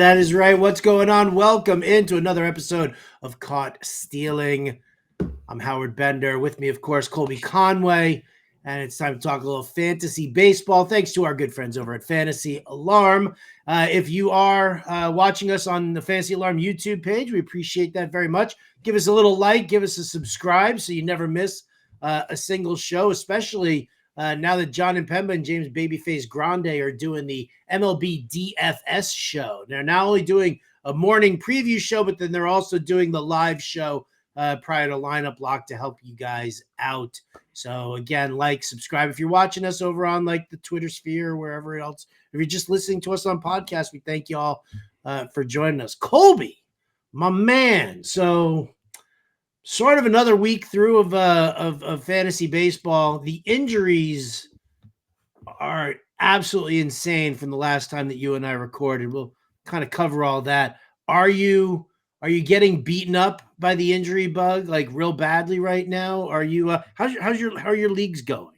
That is right. What's going on? Welcome into another episode of Caught Stealing. I'm Howard Bender. With me, of course, Colby Conway. And it's time to talk a little fantasy baseball. Thanks to our good friends over at Fantasy Alarm. If you are watching us on the Fantasy Alarm YouTube page, we appreciate that very much. Give us a little like, give us a subscribe so you never miss a single show, especially now that John and Pemba and James Babyface Grande are doing the MLB DFS show. They're not only doing a morning preview show, but then they're also doing the live show prior to lineup lock to help you guys out. So again, like, subscribe. If you're watching us over on like the Twitter sphere or wherever else, if you're just listening to us on podcast, we thank you all for joining us. Colby, my man. So sort of another week through of fantasy baseball. The injuries are absolutely insane from the last time that you and I recorded. We'll kind of cover all that. Are you getting beaten up by the injury bug like real badly right now? Are you how are your leagues going?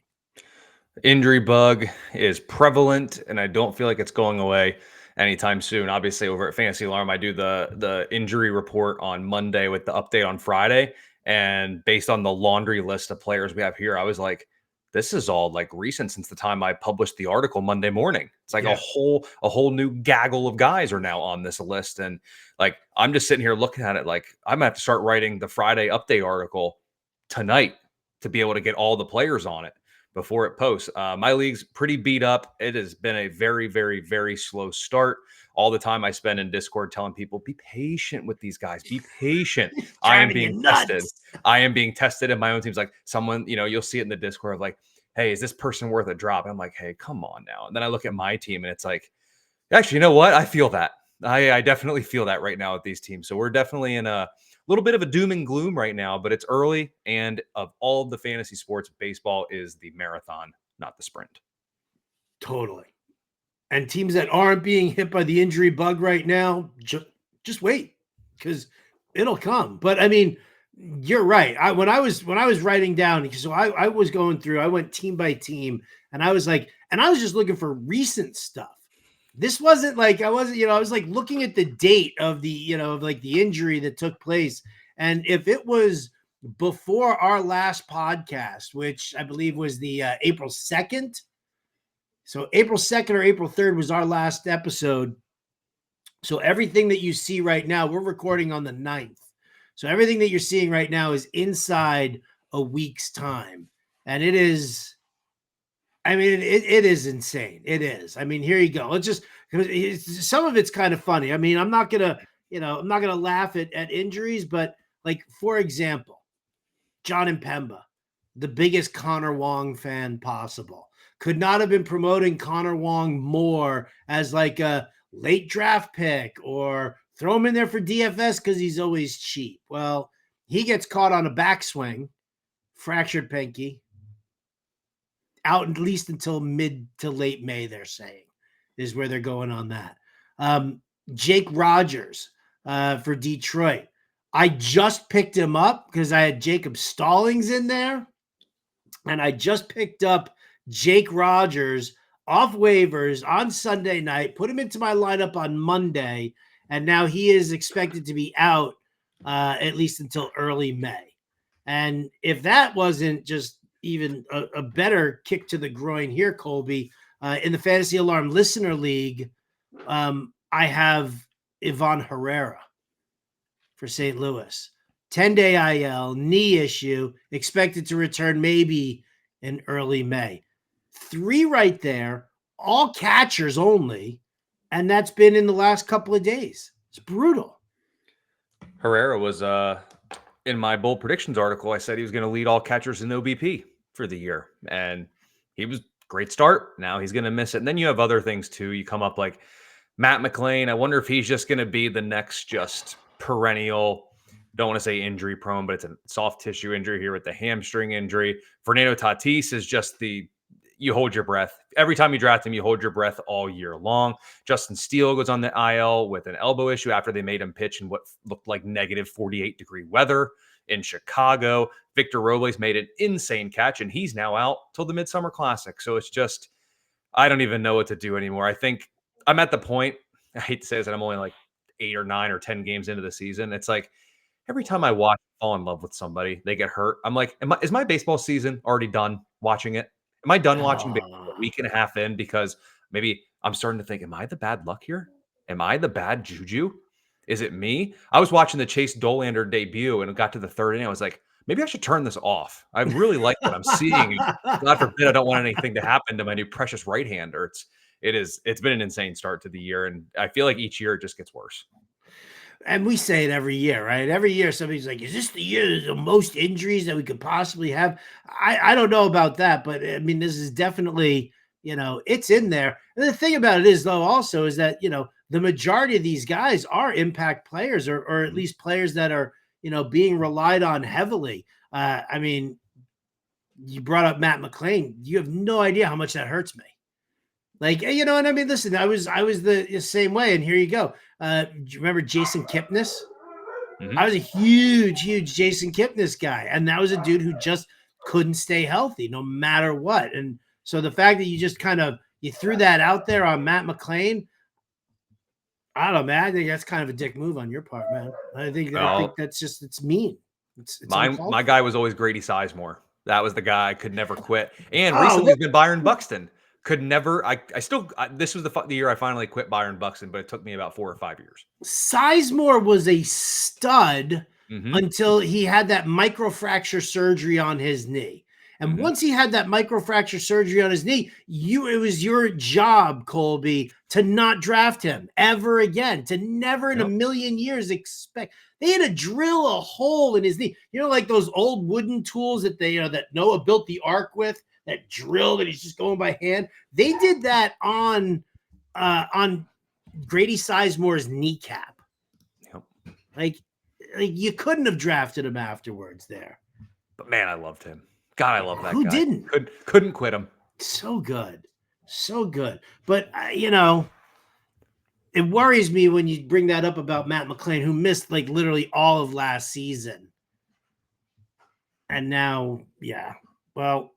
Injury bug is prevalent, and I don't feel like it's going away anytime soon. Obviously, over at Fantasy Alarm, I do the injury report on Monday with the update on Friday. And based on the laundry list of players we have here, I was like, this is all like recent since the time I published the article Monday morning. It's like a whole new gaggle of guys are now on this list. And like, I'm just sitting here looking at it like I'm gonna have to start writing the Friday update article tonight to be able to get all the players on it before it posts. My league's pretty beat up. It has been a very, very, very slow start. All the time I spend in Discord telling people, be patient with these guys. Be patient. I am being tested. I am being tested in my own teams. Like someone, you'll see it in the Discord of like, hey, is this person worth a drop? And I'm like, hey, come on now. And then I look at my team and it's like, actually, you know what? I feel that. I definitely feel that right now with these teams. So we're definitely in a little bit of a doom and gloom right now, but it's early. And of all of the fantasy sports, baseball is the marathon, not the sprint. Totally. And teams that aren't being hit by the injury bug right now, just wait, because it'll come. But I mean, you're right. When I was writing down, so I was going through, I went team by team, and I was just looking for recent stuff. This wasn't like I was like looking at the date of the, of like the injury that took place. And if it was before our last podcast, which I believe was the April 2nd. So April 2nd or April 3rd was our last episode. So everything that you see right now, we're recording on the 9th. So everything that you're seeing right now is inside a week's time. And it is, I mean, it is insane. It is. I mean, here you go. Some of it's kind of funny. I mean, I'm not going to laugh at injuries, but like, for example, John and Pemba, the biggest Connor Wong fan possible, could not have been promoting Connor Wong more as like a late draft pick or throw him in there for DFS because he's always cheap. Well, he gets caught on a backswing, fractured pinky, out at least until mid to late May, they're saying, is where they're going on that. Jake Rogers for Detroit. I just picked him up because I had Jacob Stallings in there, and I just picked up Jake Rogers off waivers on Sunday night, put him into my lineup on Monday, and now he is expected to be out at least until early May. And if that wasn't just even a better kick to the groin here, Colby, in the Fantasy Alarm Listener League, I have Ivan Herrera for St. Louis. 10-day IL, knee issue, expected to return maybe in early May. 3 right there, all catchers only, and that's been in the last couple of days. It's brutal. Herrera was in my bold predictions article. I said he was going to lead all catchers in OBP for the year, and he was great start. Now he's going to miss it. And then you have other things too. You come up like Matt McLean. I wonder if he's just going to be the next just perennial, don't want to say injury prone, but it's a soft tissue injury here with the hamstring injury. Fernando Tatis is just you hold your breath. Every time you draft him, you hold your breath all year long. Justin Steele goes on the IL with an elbow issue after they made him pitch in what looked like negative 48-degree weather in Chicago. Victor Robles made an insane catch, and he's now out till the Midsummer Classic. So it's just, I don't even know what to do anymore. I think I'm at the point, I hate to say this, and I'm only like 8 or 9 or 10 games into the season. It's like every time I watch fall in love with somebody, they get hurt. I'm like, is my baseball season already done watching it? Am I done watching baseball a week and a half in? Because maybe I'm starting to think, am I the bad luck here? Am I the bad juju? Is it me? I was watching the Chase Dolander debut and it got to the third inning. I was like, maybe I should turn this off. I really like what I'm seeing. And God forbid I don't want anything to happen to my new precious right-hander. It's been an insane start to the year. And I feel like each year it just gets worse. And we say it every year, right? Every year somebody's like, is this the year the most injuries that we could possibly have? I don't know about that, but I mean, this is definitely, it's in there. And the thing about it is, though, also is that, the majority of these guys are impact players or at least players that are, being relied on heavily. I mean, you brought up Matt McClain. You have no idea how much that hurts me. Like, and I mean, listen, I was the same way. And here you go. Do you remember Jason Kipnis? Mhm. I was a huge Jason Kipnis guy. And that was a dude who just couldn't stay healthy no matter what. And so the fact that you just you threw that out there on Matt McClain, I don't know, man. I think that's kind of a dick move on your part, man. I think that's just, it's mean. It's my guy was always Grady Sizemore. That was the guy I could never quit. And Oh, recently it's been Byron Buxton. Could never. This was the year I finally quit Byron Buxton, but it took me about 4 or 5 years. Sizemore was a stud Mhm. until he had that microfracture surgery on his knee. And once he had that microfracture surgery on his knee, it was your job, Colby, to not draft him ever again, to never in a million years expect. They had to drill a hole in his knee. Like those old wooden tools that that Noah built the ark with, that drill that he's just going by hand. They did that on Grady Sizemore's kneecap. Yep. Like you couldn't have drafted him afterwards there. But man, I loved him. God, I love that guy. Who didn't? Couldn't quit him. So good. So good. But, it worries me when you bring that up about Matt McClain, who missed like literally all of last season. And now, well,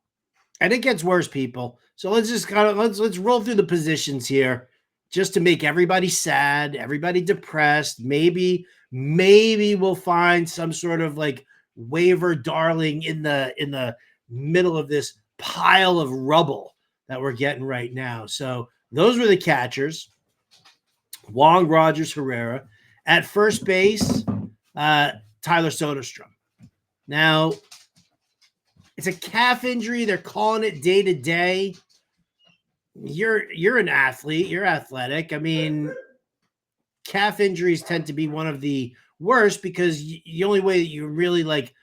and it gets worse, people. So let's just let's roll through the positions here just to make everybody sad, everybody depressed. Maybe we'll find some sort of like waiver darling in the middle of this pile of rubble that we're getting right now. So those were the catchers. Wong, Rogers, Herrera. At first base, Tyler Soderstrom. Now, it's a calf injury. They're calling it day to day. You're an athlete. You're athletic. I mean, calf injuries tend to be one of the worst because the only way that you really like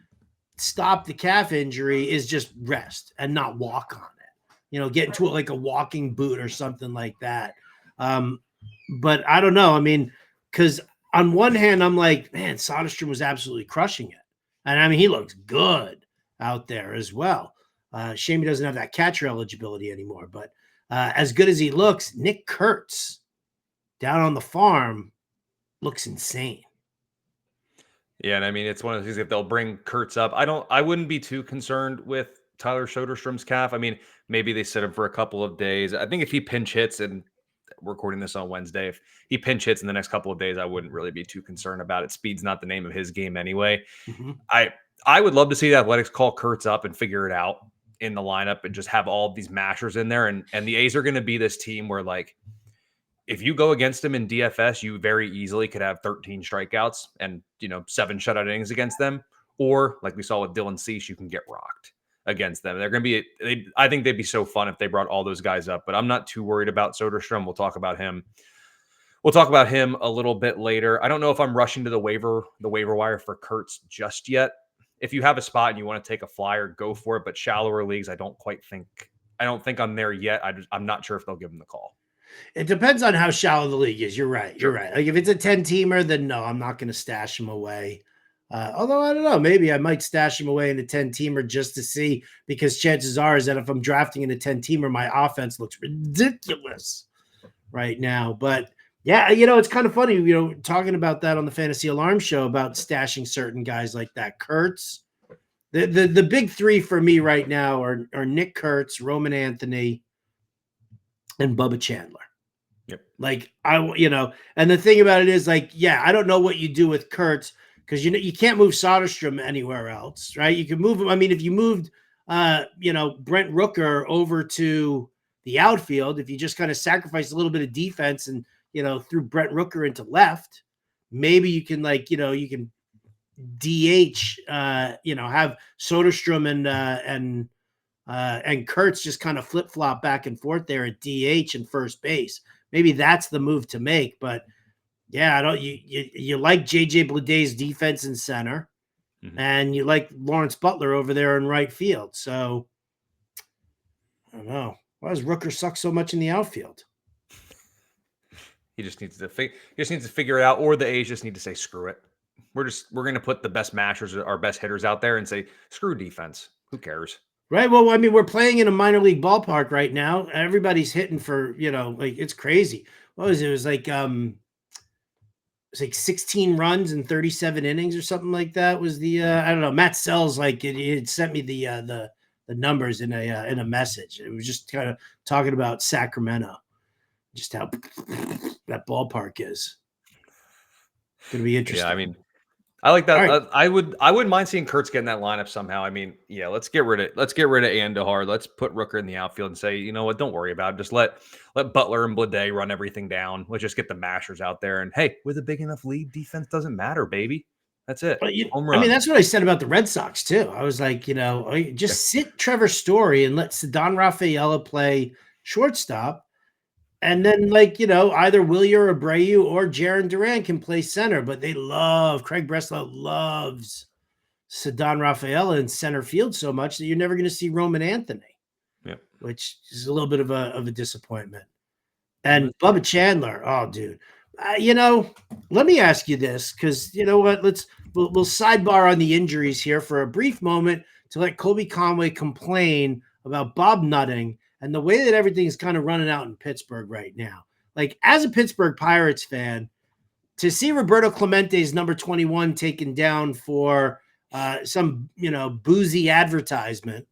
stop the calf injury is just rest and not walk on it. Get into it like a walking boot or something like that. But I don't know. I mean, because on one hand, I'm like, man, Soderstrom was absolutely crushing it. And I mean, he looks good out there as well. Shame he doesn't have that catcher eligibility anymore. But as good as he looks, Nick Kurtz down on the farm looks insane. Yeah, and I mean, it's one of the things if they'll bring Kurtz up. I wouldn't be too concerned with Tyler Soderstrom's calf. I mean, maybe they sit him for a couple of days. I think if he pinch hits, and we're recording this on Wednesday, if he pinch hits in the next couple of days, I wouldn't really be too concerned about it. Speed's not the name of his game anyway. Mm-hmm. I would love to see the Athletics call Kurtz up and figure it out in the lineup and just have all of these mashers in there. And the A's are going to be this team where, like, if you go against them in DFS, you very easily could have 13 strikeouts and 7 shutout innings against them. Or like we saw with Dylan Cease, you can get rocked against them. They're going to be. I think they'd be so fun if they brought all those guys up. But I'm not too worried about Soderstrom. We'll talk about him. We'll talk about him a little bit later. I don't know if I'm rushing to the waiver wire for Kurtz just yet. If you have a spot and you want to take a flyer, go for it. But shallower leagues, I don't think I'm there yet. I'm not sure if they'll give him the call. It depends on how shallow the league is. You're right. You're right. Like if it's a 10-teamer, then no, I'm not going to stash him away. Although I don't know, maybe I might stash him away in a 10-teamer just to see, because chances are is that if I'm drafting in a 10-teamer, my offense looks ridiculous right now. But yeah, it's kind of funny, talking about that on the Fantasy Alarm show about stashing certain guys like that. Kurtz, the big three for me right now are Nick Kurtz, Roman Anthony, and Bubba Chandler. Yep. Like and the thing about it is like, yeah, I don't know what you do with Kurtz because you can't move Soderstrom anywhere else, right? You can move him. I mean, if you moved Brent Rooker over to the outfield, if you just kind of sacrifice a little bit of defense and threw Brent Rooker into left, maybe you can you can DH have Soderstrom and Kurtz just kind of flip flop back and forth there at DH and first base. Maybe that's the move to make. But yeah, I don't. You like JJ Bleday's defense in center, and you like Lawrence Butler over there in right field. So I don't know, why does Rooker suck so much in the outfield? He just needs to figure it out, or the A's just need to say screw it. We're going to put the best mashers, our best hitters out there, and say screw defense. Who cares? Right. Well, I mean, we're playing in a minor league ballpark right now. Everybody's hitting for, like it's crazy. What was it? It was like 16 runs in 37 innings or something like that was the I don't know. Matt Sells it sent me the numbers in a message. It was just kind of talking about Sacramento, just how that ballpark is. Going to be interesting. Yeah, I mean, I like that. Right. I wouldn't mind seeing Kurtz get in that lineup somehow. I mean, yeah, let's get rid of Andujar. Let's put Rooker in the outfield and say, you know what, don't worry about it. Just let Butler and Bleday run everything down. Let's just get the mashers out there. And hey, with a big enough lead, defense doesn't matter, baby. That's it. But Home I mean, run. that's what I said about the Red Sox too. I was like, just sit Trevor Story and let Ceddanne Rafaela play shortstop. And then, either Wilyer Abreu or Jarren Duran can play center, but Craig Breslow loves Ceddanne Rafaela in center field so much that you're never going to see Roman Anthony, which is a little bit of a disappointment. And Bubba Chandler, oh, dude. Let me ask you this, because you know what? We'll sidebar on the injuries here for a brief moment to let Colby Conway complain about Bob nutting and the way that everything is kind of running out in Pittsburgh right now. Like, as a Pittsburgh Pirates fan, to see Roberto Clemente's number 21 taken down for some boozy advertisement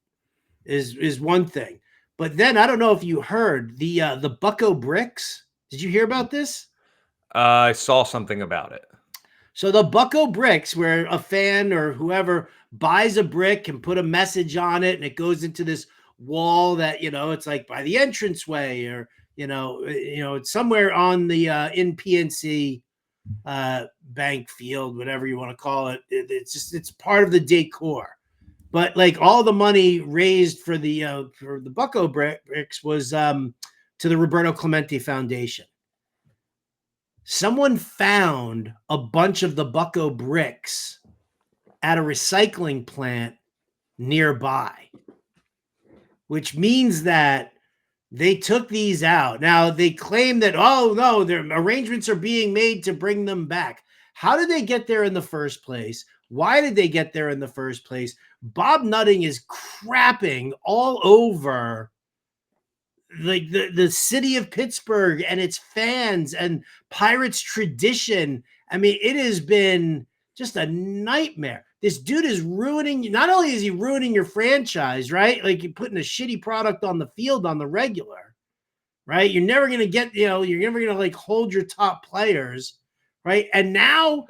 is one thing. But then I don't know if you heard the Bucko bricks. Did you hear about this? I saw something about it. So the Bucko bricks, where a fan or whoever buys a brick and put a message on it, and it goes into this wall that it's like by the entranceway, or it's somewhere on the in PNC bank field, whatever you want to call it. It's part of the decor. But like all the money raised for the Bucko bricks was to the Roberto Clemente Foundation. Someone found a bunch of the Bucko bricks at a recycling plant nearby, which means that they took these out. Now they claim that, oh no, their arrangements are being made to bring them back. How did they get there in the first place? Why did they get there in the first place? Bob Nutting is crapping all over the city of Pittsburgh and its fans and Pirates tradition. I mean, it has been just a nightmare. This dude is ruining, not only is he ruining your franchise, right? Like, you're putting a shitty product on the field on the regular, right? You're never going to get, you're never going to like hold your top players, right? And now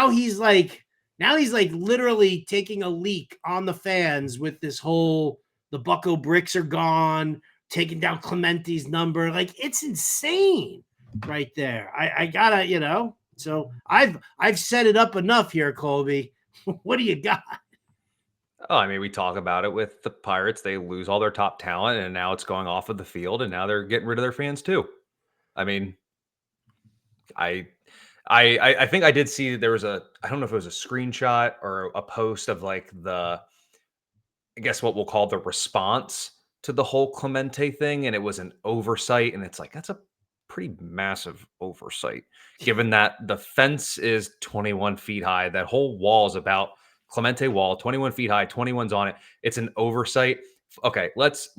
he's like literally taking a leak on the fans with this whole, the Bucko bricks are gone, taking down Clemente's number. Like, it's insane right there. I gotta, so I've set it up enough here, Colby. What do you got? Oh, I mean, we talk about it with the Pirates. They lose all their top talent, and now it's going off of the field, and now they're getting rid of their fans too. I mean, I think I did see there was I don't know if it was a screenshot or a post of like I guess what we'll call the response to the whole Clemente thing, and it was an oversight, and it's like, that's a pretty massive oversight, given that the fence is 21 feet high. That whole wall is about Clemente wall, 21 feet high, 21's on it. It's an oversight. Okay, let's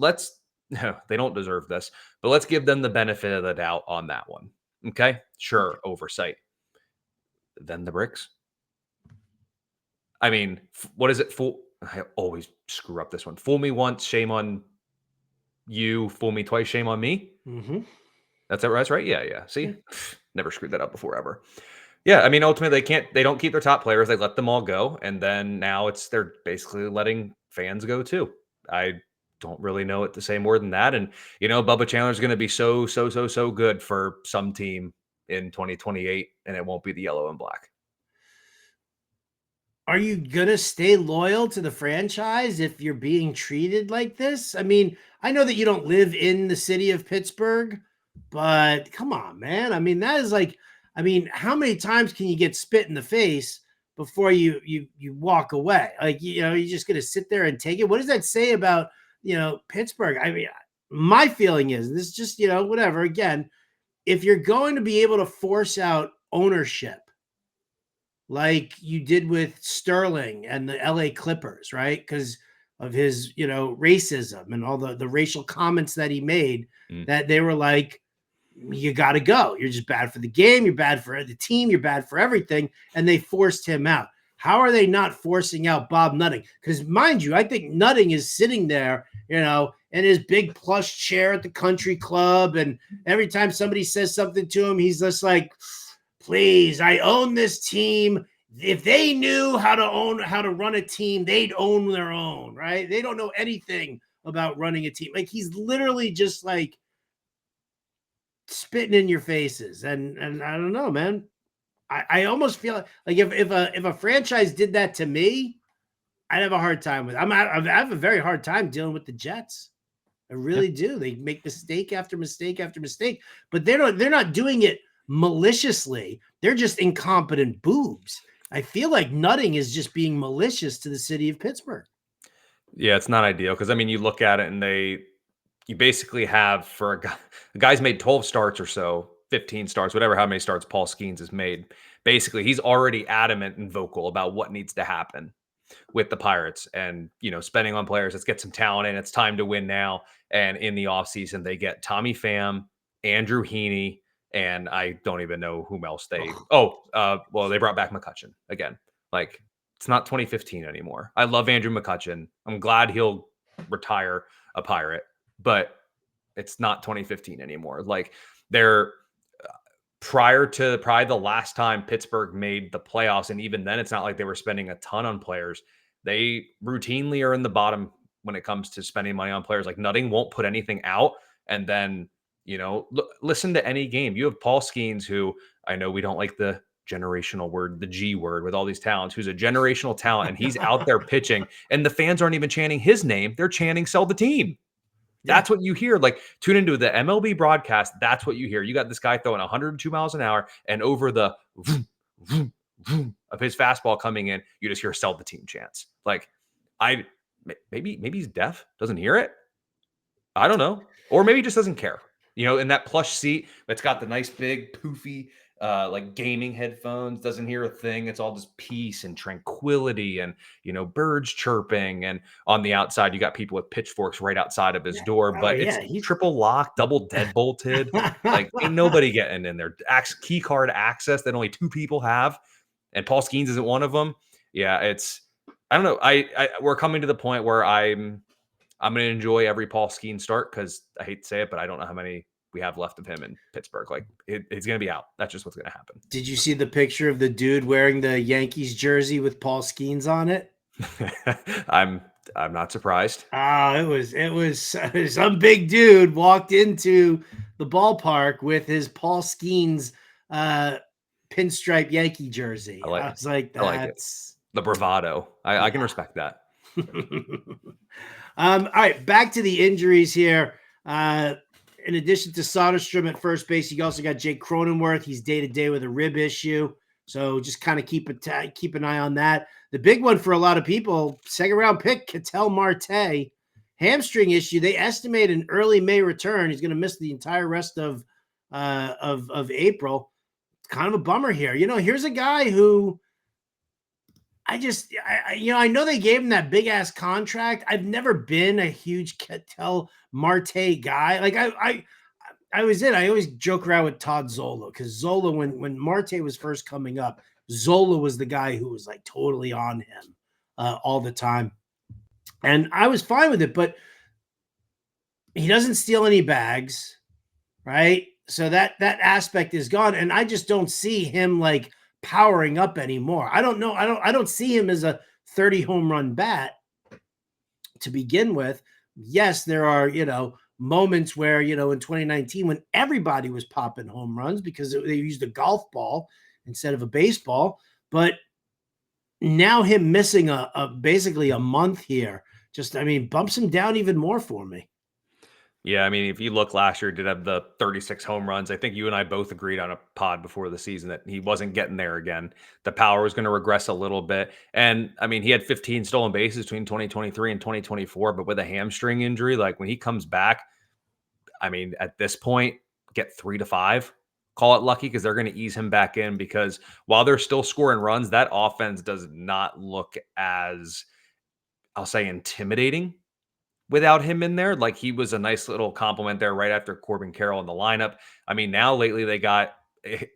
no, they don't deserve this, but let's give them the benefit of the doubt on that one. Okay, sure, oversight. Then the bricks. I mean, what is it? I always screw up this one. Fool me once, shame on you. Fool me twice, shame on me. Mm-hmm. That's it. That's right. Yeah, yeah. See, never screwed that up before ever. Yeah, I mean, ultimately they don't keep their top players. They let them all go, and then now they're basically letting fans go too. I don't really know what to say more than that. And Bubba Chandler's going to be so good for some team in 2028, and it won't be the yellow and black. Are you going to stay loyal to the franchise if you're being treated like this? I mean, I know that you don't live in the city of Pittsburgh, but come on, man. I mean, that is like, I mean, how many times can you get spit in the face before you walk away? Like, you're just going to sit there and take it. What does that say about, Pittsburgh? I mean, my feeling is this is just, whatever. Again, if you're going to be able to force out ownership like you did with Sterling and the LA Clippers, right? Because of his, racism and all the racial comments that he made, Mm. that they were like, you got to go. You're just bad for the game. You're bad for the team. You're bad for everything. And they forced him out. How are they not forcing out Bob Nutting? Because mind you, I think Nutting is sitting there, in his big plush chair at the country club. And every time somebody says something to him, he's just like, please, I own this team. If they knew how to run a team, they'd own their own, right? They don't know anything about running a team. Like, he's literally just like spitting in your faces. And I don't know, man. I almost feel like if a franchise did that to me, I'd have a hard time with it. I have a very hard time dealing with the Jets. I really do. They make mistake after mistake after mistake, but they're not doing it maliciously. They're just incompetent boobs. I feel like Nutting is just being malicious to the city of Pittsburgh. Yeah, it's not ideal because I mean, you look at it and you basically have for a guy's made 12 starts or so, 15 starts, whatever, how many starts Paul Skeens has made. Basically, he's already adamant and vocal about what needs to happen with the Pirates and, spending on players. Let's get some talent in. It's time to win now. And in the offseason, they get Tommy Pham, Andrew Heaney, and I don't even know whom else they brought back McCutchen again. Like, it's not 2015 anymore. I love Andrew McCutchen. I'm glad he'll retire a Pirate, but it's not 2015 anymore. Like, they're prior to probably the last time Pittsburgh made the playoffs, and even then, it's not like they were spending a ton on players. They routinely are in the bottom when it comes to spending money on players. Like, Nutting won't put anything out, and then listen to any game. You have Paul Skeens, who I know we don't like the generational word, the G word, with all these talents, who's a generational talent, and he's out there pitching, and the fans aren't even chanting his name; they're chanting "Sell the team." That's what you hear. Like, tune into the MLB broadcast. That's what you hear. You got this guy throwing 102 miles an hour, and over the vroom, vroom, vroom of his fastball coming in, you just hear "Sell the team" chants. Like, maybe he's deaf, doesn't hear it. I don't know, or maybe he just doesn't care. In that plush seat that's got the nice big poofy like gaming headphones, doesn't hear a thing. It's all just peace and tranquility and birds chirping. And on the outside, you got people with pitchforks right outside of his door. But it's triple locked, double deadbolted. Like, ain't nobody getting in there. Key card access that only 2 people have, and Paul Skeens isn't one of them. Yeah, I don't know. We're coming to the point where I'm going to enjoy every Paul Skeens start because I hate to say it, but I don't know how many we have left of him in Pittsburgh. Like, it's going to be out. That's just what's going to happen. Did you see the picture of the dude wearing the Yankees jersey with Paul Skeens on it? I'm not surprised. It was some big dude walked into the ballpark with his Paul Skeens pinstripe Yankee jersey. I was like, that's the bravado. I can respect that. All right, back to the injuries here. In addition to Soderstrom at first base, you also got Jake Cronenworth. He's day-to-day with a rib issue. So just kind of keep an eye on that. The big one for a lot of people, second-round pick, Ketel Marte, hamstring issue. They estimate an early May return. He's going to miss the entire rest of April. It's kind of a bummer here. Here's a guy who I know they gave him that big ass contract. I've never been a huge Ketel Marte guy. Like, I always joke around with Todd Zola because Zola, when Marte was first coming up, Zola was the guy who was like totally on him all the time. And I was fine with it, but he doesn't steal any bags, right? So that aspect is gone, and I just don't see him like powering up anymore. I don't know. I don't see him as a 30 home run bat to begin with. Yes, there are, moments where, in 2019 when everybody was popping home runs because they used a golf ball instead of a baseball. But now him missing a basically a month here, bumps him down even more for me. Yeah, I mean, if you look last year, did have the 36 home runs. I think you and I both agreed on a pod before the season that he wasn't getting there again. The power was going to regress a little bit. And I mean, he had 15 stolen bases between 2023 and 2024, but with a hamstring injury, like when he comes back, I mean, at this point, get 3 to 5. Call it lucky because they're going to ease him back in because while they're still scoring runs, that offense does not look as, I'll say, intimidating without him in there. Like he was a nice little compliment there right after Corbin Carroll in the lineup. I mean, now lately they got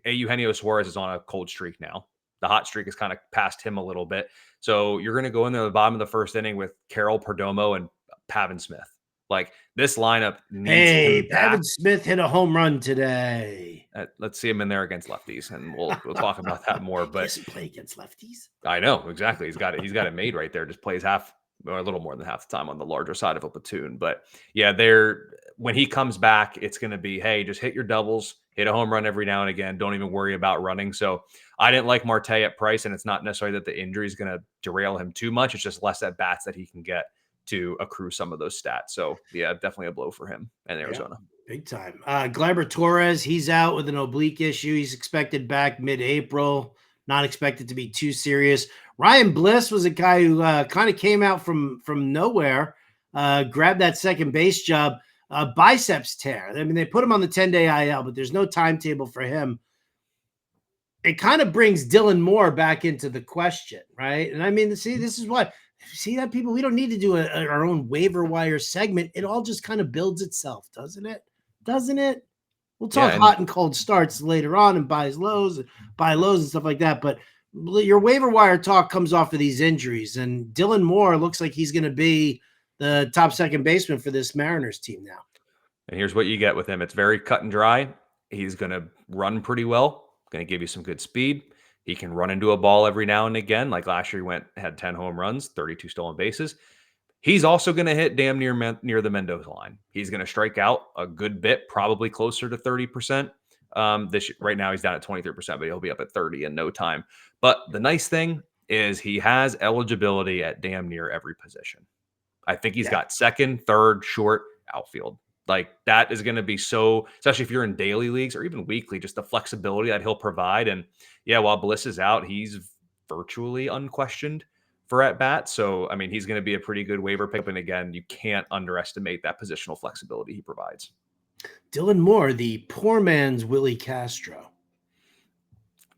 Eugenio Suarez is on a cold streak now. The hot streak has kind of passed him a little bit. So you're going to go in there at the bottom of the first inning with Carroll, Perdomo, and Pavin Smith. Like this lineup needs him back. Pavin Smith hit a home run today. Let's see him in there against lefties, and we'll talk about that more. But he doesn't play against lefties. I know exactly. He's got it made right there. Just plays half or a little more than half the time on the larger side of a platoon. But yeah, when he comes back, it's going to be, hey, just hit your doubles, hit a home run every now and again. Don't even worry about running. So I didn't like Marte at price, and it's not necessarily that the injury is going to derail him too much. It's just less at bats that he can get to accrue some of those stats. So yeah, definitely a blow for him in Arizona. Yeah, big time. Gleyber Torres, he's out with an oblique issue. He's expected back mid-April. Not expected to be too serious. Ryan Bliss was a guy who kind of came out from nowhere, grabbed that second base job, biceps tear. I mean, they put him on the 10-day IL, but there's no timetable for him. It kind of brings Dylan Moore back into the question, right? And I mean, see, this is what – see that, people? We don't need to do our own waiver wire segment. It all just kind of builds itself, doesn't it? Doesn't it? We'll talk hot and cold starts later on and buy lows and stuff like that. But your waiver wire talk comes off of these injuries. And Dylan Moore looks like he's going to be the top second baseman for this Mariners team now. And here's what you get with him. It's very cut and dry. He's going to run pretty well, going to give you some good speed. He can run into a ball every now and again. Like last year, he had 10 home runs, 32 stolen bases. He's also going to hit damn near the Mendoza line. He's going to strike out a good bit, probably closer to 30%. Right now he's down at 23%, but he'll be up at 30 in no time. But the nice thing is he has eligibility at damn near every position. I think he's got second, third, short, outfield. Like that is going to be so, especially if you're in daily leagues or even weekly, just the flexibility that he'll provide. And yeah, while Bliss is out, he's virtually unquestioned for at bat. So, I mean, he's going to be a pretty good waiver pick. And again, you can't underestimate that positional flexibility he provides. Dylan Moore, the poor man's Willie Castro.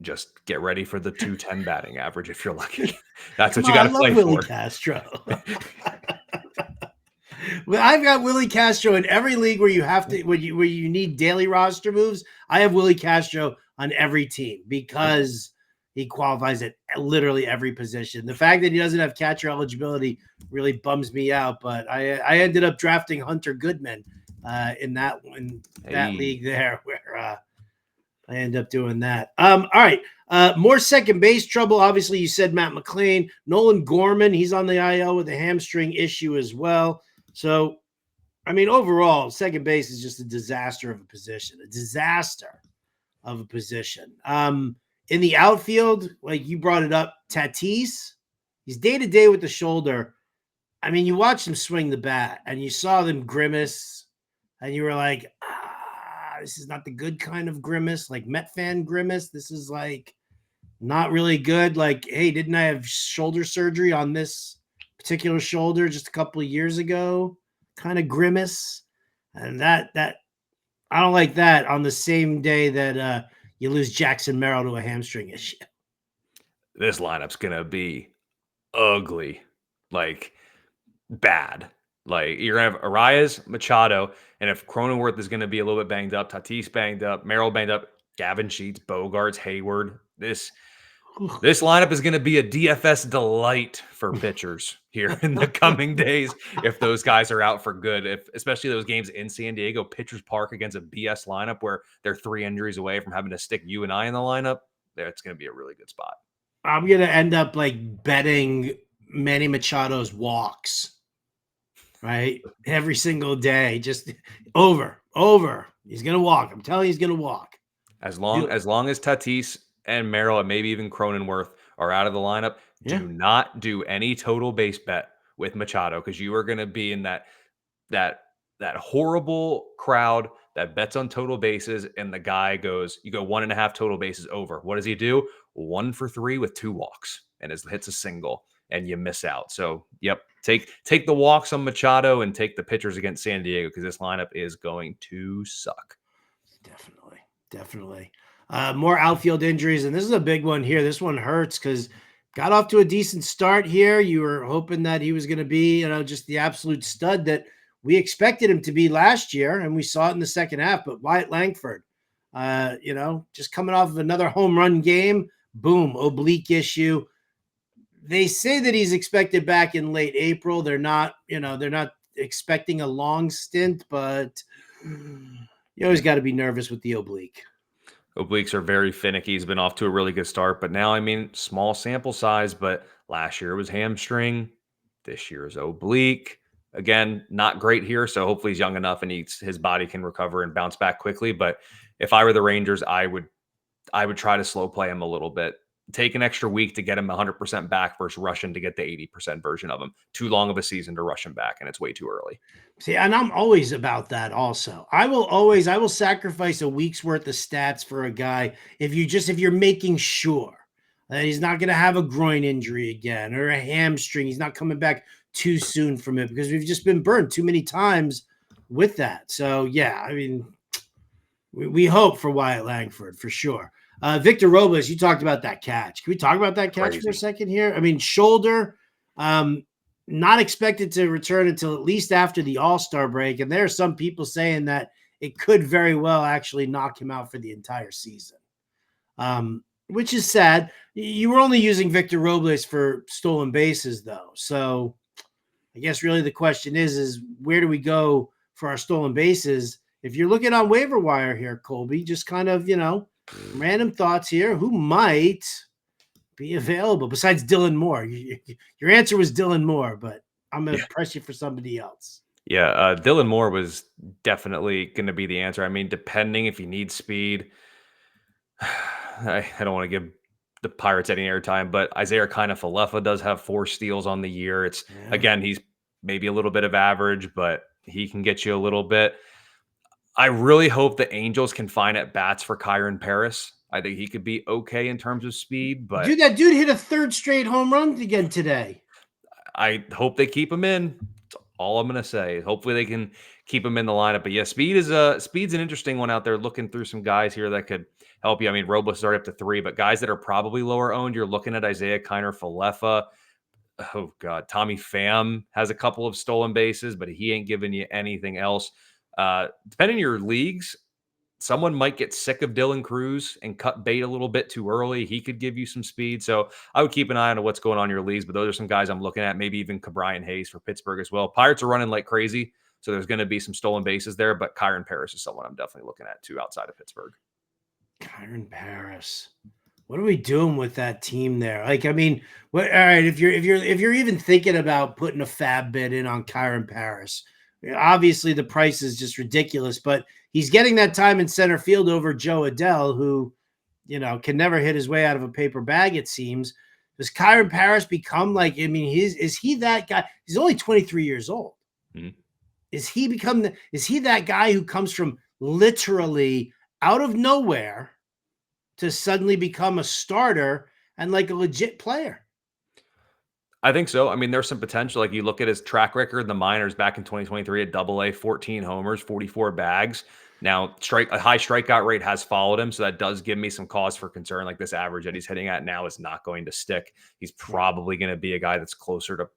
Just get ready for the 210 batting average if you're lucky. That's what you got to play Willie for. Castro. Well, I've got Willie Castro in every league where you have to, where you need daily roster moves. I have Willie Castro on every team because he qualifies at literally every position. The fact that he doesn't have catcher eligibility really bums me out. But I ended up drafting Hunter Goodman in that league there, where I end up doing that. All right. More second base trouble. Obviously, you said Matt McLean. Nolan Gorman, he's on the IL with a hamstring issue as well. So, I mean, overall, second base is just a disaster of a position. In the outfield, like you brought it up, Tatis, he's day-to-day with the shoulder. I mean, you watched him swing the bat, and you saw them grimace, and you were like, this is not the good kind of grimace, like Met fan grimace. This is like not really good. Like, hey, didn't I have shoulder surgery on this particular shoulder just a couple of years ago? Kind of grimace. And that I don't like that on the same day that you lose Jackson Merrill to a hamstring issue. This lineup's going to be ugly, like bad. Like you're going to have Arias, Machado, and if Cronenworth is going to be a little bit banged up, Tatis banged up, Merrill banged up, Gavin Sheets, Bogarts, Hayward, This lineup is going to be a DFS delight for pitchers here in the coming days if those guys are out for good. If especially those games in San Diego, Pitchers Park against a BS lineup where they're 3 injuries away from having to stick you and I in the lineup, that's going to be a really good spot. I'm gonna end up like betting Manny Machado's walks, right? Every single day, just over. He's gonna walk. I'm telling you, he's gonna walk. As long as Tatis and Merrill and maybe even Cronenworth are out of the lineup, do not do any total base bet with Machado because you are going to be in that horrible crowd that bets on total bases, and the guy goes, you go 1.5 total bases over. What does he do? 1 for 3 with 2 walks and hits a single, and you miss out. So, yep, take the walks on Machado and take the pitchers against San Diego because this lineup is going to suck. Definitely. More outfield injuries, and this is a big one here. This one hurts because got off to a decent start here. You were hoping that he was going to be, just the absolute stud that we expected him to be last year, and we saw it in the second half. But Wyatt Langford, just coming off of another home run game, boom, oblique issue. They say that he's expected back in late April. They're not expecting a long stint, but you always got to be nervous with the oblique. Obliques are very finicky. He's been off to a really good start, but now, small sample size, but last year was hamstring. This year is oblique. Again, not great here, so hopefully he's young enough and his body can recover and bounce back quickly. But if I were the Rangers, I would try to slow play him a little bit. Take an extra week to get him 100% back versus rushing to get the 80% version of him. Too long of a season to rush him back, and it's way too early. See, and I'm always about that also. I will sacrifice a week's worth of stats for a guy if you're making sure that he's not going to have a groin injury again or a hamstring. He's not coming back too soon from it because we've just been burned too many times with that. So, yeah, we hope for Wyatt Langford for sure. Victor Robles, you talked about that catch. Can we talk about that catch for a second here? Shoulder, not expected to return until at least after the All-Star break. And there are some people saying that it could very well actually knock him out for the entire season, which is sad. You were only using Victor Robles for stolen bases, though. So I guess really the question is where do we go for our stolen bases? If you're looking on waiver wire here, Colby, just kind of, random thoughts here. Who might be available besides Dylan Moore? Your answer was Dylan Moore, but I'm going to press you for somebody else. Yeah, Dylan Moore was definitely going to be the answer. Depending if you need speed, I don't want to give the Pirates any airtime, but Isaiah Kiner-Falefa does have 4 steals on the year. Again, he's maybe a little bit of average, but he can get you a little bit. I really hope the Angels can find at bats for Kyren Paris. I think he could be okay in terms of speed, but that dude hit a 3rd straight home run again today. I hope they keep him in. That's all I'm going to say. Hopefully they can keep him in the lineup. But yeah, speed's an interesting one out there. Looking through some guys here that could help you. Robles is already up to 3, but guys that are probably lower owned, you're looking at Isaiah Kiner-Falefa. Oh God, Tommy Pham has a couple of stolen bases, but he ain't giving you anything else. Depending on your leagues, someone might get sick of Dylan Cruz and cut bait a little bit too early. He could give you some speed. So I would keep an eye on what's going on in your leagues, but those are some guys I'm looking at, maybe even Brian Hayes for Pittsburgh as well. Pirates are running like crazy, so there's going to be some stolen bases there, but Kyren Paris is someone I'm definitely looking at too outside of Pittsburgh. Kyren Paris. What are we doing with that team there? All right, if you're even thinking about putting a fab bid in on Kyren Paris, obviously the price is just ridiculous, but he's getting that time in center field over Joe Adell, who, can never hit his way out of a paper bag, it seems. Does Kyren Paris become is he that guy? He's only 23 years old. Mm-hmm. Is he that guy who comes from literally out of nowhere to suddenly become a starter and like a legit player? I think so. There's some potential. You look at his track record in the minors back in 2023 at AA, 14 homers, 44 bags. Now, a high strikeout rate has followed him, so that does give me some cause for concern. This average that he's hitting at now is not going to stick. He's probably going to be a guy that's closer to,